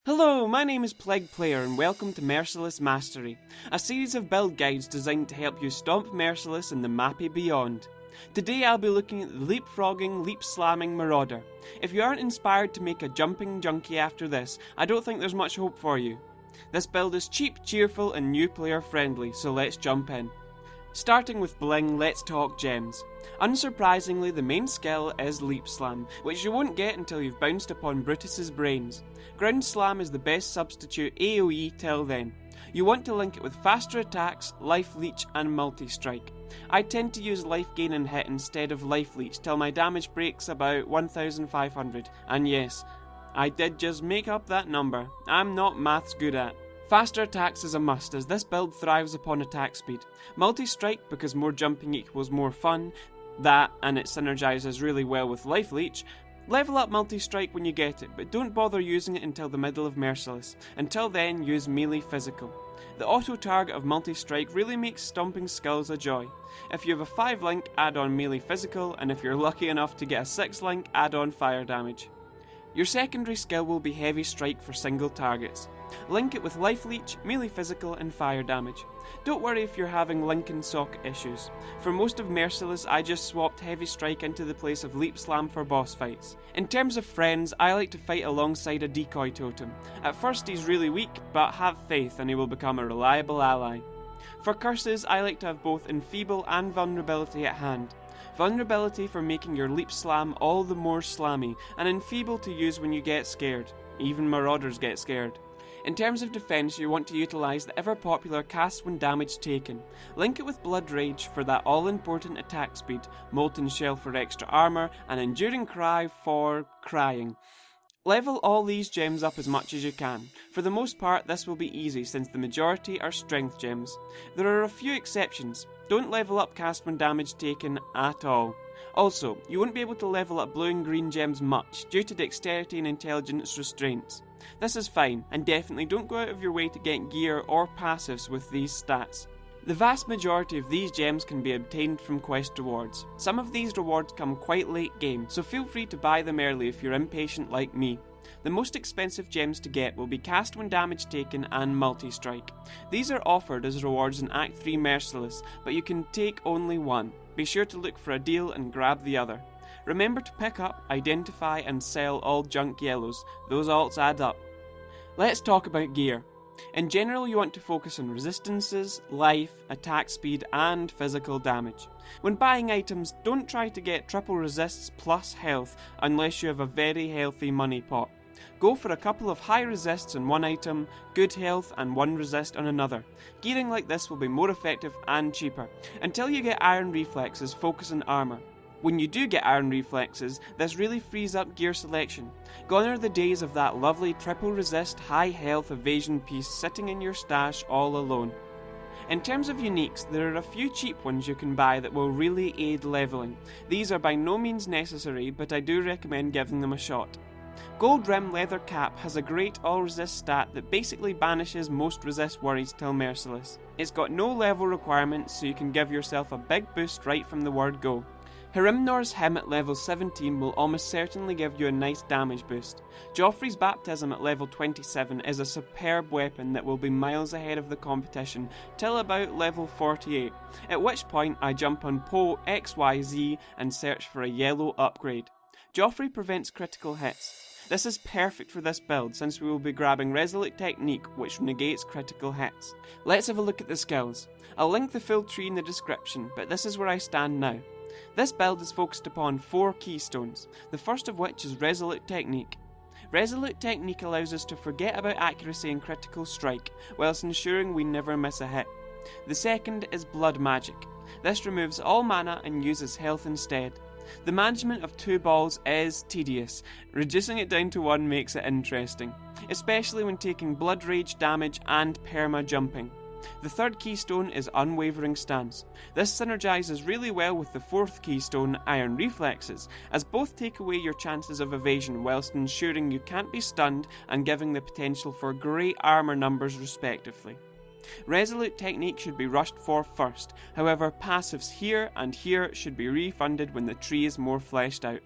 Hello, my name is PlegPlayer and welcome to Merciless Mastery, a series of build guides designed to help you stomp Merciless in the mappy beyond. Today I'll be looking at the leapfrogging, leap-slamming Marauder. If you aren't inspired to make a jumping junkie after this, I don't think there's much hope for you. This build is cheap, cheerful and new player friendly, so let's jump in. Starting with bling, let's talk gems. Unsurprisingly, the main skill is Leap Slam, which you won't get until you've bounced upon Brutus's brains. Ground Slam is the best substitute AoE till then. You want to link it with faster attacks, Life Leech and Multi-Strike. I tend to use Life Gain and Hit instead of Life Leech till my damage breaks about 1500, and yes, I did just make up that number. I'm not maths good at. Faster attacks is a must, as this build thrives upon attack speed. Multi-strike because more jumping equals more fun, that and it synergizes really well with Life Leech. Level up multi-strike when you get it, but don't bother using it until the middle of Merciless. Until then, use melee physical. The auto-target of multi-strike really makes stomping skills a joy. If you have a 5 link, add on melee physical, and if you're lucky enough to get a 6 link, add on fire damage. Your secondary skill will be Heavy Strike for single targets. Link it with Life Leech, melee physical and fire damage. Don't worry if you're having link and sock issues. For most of Merciless, I just swapped Heavy Strike into the place of Leap Slam for boss fights. In terms of friends, I like to fight alongside a decoy totem. At first he's really weak, but have faith and he will become a reliable ally. For curses, I like to have both Enfeeble and Vulnerability at hand. Vulnerability for making your Leap Slam all the more slammy, and Enfeeble to use when you get scared. Even Marauders get scared. In terms of defense, you want to utilise the ever-popular cast when damage taken. Link it with Blood Rage for that all-important attack speed, Molten Shell for extra armour, and Enduring Cry for crying. Level all these gems up as much as you can. For the most part, this will be easy since the majority are strength gems. There are a few exceptions. Don't level up cast when damage taken at all. Also, you won't be able to level up blue and green gems much due to dexterity and intelligence restraints. This is fine, and definitely don't go out of your way to get gear or passives with these stats. The vast majority of these gems can be obtained from quest rewards. Some of these rewards come quite late game, so feel free to buy them early if you're impatient like me. The most expensive gems to get will be cast when damage taken and multi-strike. These are offered as rewards in Act 3 Merciless, but you can take only one. Be sure to look for a deal and grab the other. Remember to pick up, identify and sell all junk yellows, those alts add up. Let's talk about gear. In general, you want to focus on resistances, life, attack speed and physical damage. When buying items, don't try to get triple resists plus health unless you have a very healthy money pot. Go for a couple of high resists on one item, good health and one resist on another. Gearing like this will be more effective and cheaper. Until you get iron reflexes, focus on armour. When you do get iron reflexes, this really frees up gear selection. Gone are the days of that lovely triple resist high health evasion piece sitting in your stash all alone. In terms of uniques, there are a few cheap ones you can buy that will really aid leveling. These are by no means necessary, but I do recommend giving them a shot. Gold Rim Leather Cap has a great all-resist stat that basically banishes most resist worries till Merciless. It's got no level requirements, so you can give yourself a big boost right from the word go. Hirimnor's Hymn at level 17 will almost certainly give you a nice damage boost. Joffrey's Baptism at level 27 is a superb weapon that will be miles ahead of the competition till about level 48, at which point I jump on Poe XYZ and search for a yellow upgrade. Joffrey prevents critical hits. This is perfect for this build since we will be grabbing Resolute Technique which negates critical hits. Let's have a look at the skills. I'll link the full tree in the description, but this is where I stand now. This build is focused upon 4 keystones, the first of which is Resolute Technique. Resolute Technique allows us to forget about accuracy and critical strike, whilst ensuring we never miss a hit. The second is Blood Magic. This removes all mana and uses health instead. The management of 2 balls is tedious. Reducing it down to 1 makes it interesting, especially when taking Blood Rage damage and perma jumping. The third keystone is Unwavering Stance. This synergizes really well with the fourth keystone, Iron Reflexes, as both take away your chances of evasion whilst ensuring you can't be stunned and giving the potential for great armour numbers respectively. Resolute Technique should be rushed for first, however passives here and here should be refunded when the tree is more fleshed out.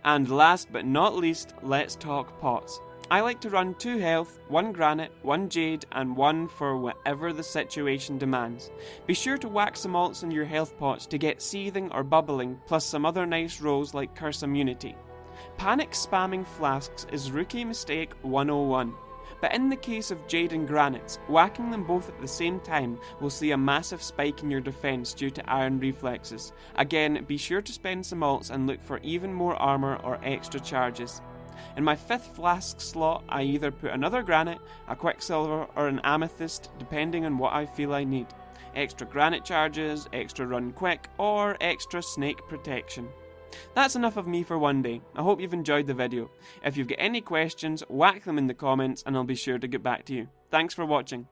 And last but not least, let's talk pots. I like to run 2 health, 1 granite, 1 jade, and 1 for whatever the situation demands. Be sure to whack some alts in your health pots to get seething or bubbling, plus some other nice rolls like curse immunity. Panic spamming flasks is rookie mistake 101. But in the case of jade and granites, whacking them both at the same time will see a massive spike in your defense due to iron reflexes. Again, be sure to spend some alts and look for even more armor or extra charges. In my 5th flask slot, I either put another granite, a quicksilver, or an amethyst, depending on what I feel I need. Extra granite charges, extra run quick, or extra snake protection. That's enough of me for one day. I hope you've enjoyed the video. If you've got any questions, whack them in the comments and I'll be sure to get back to you. Thanks for watching.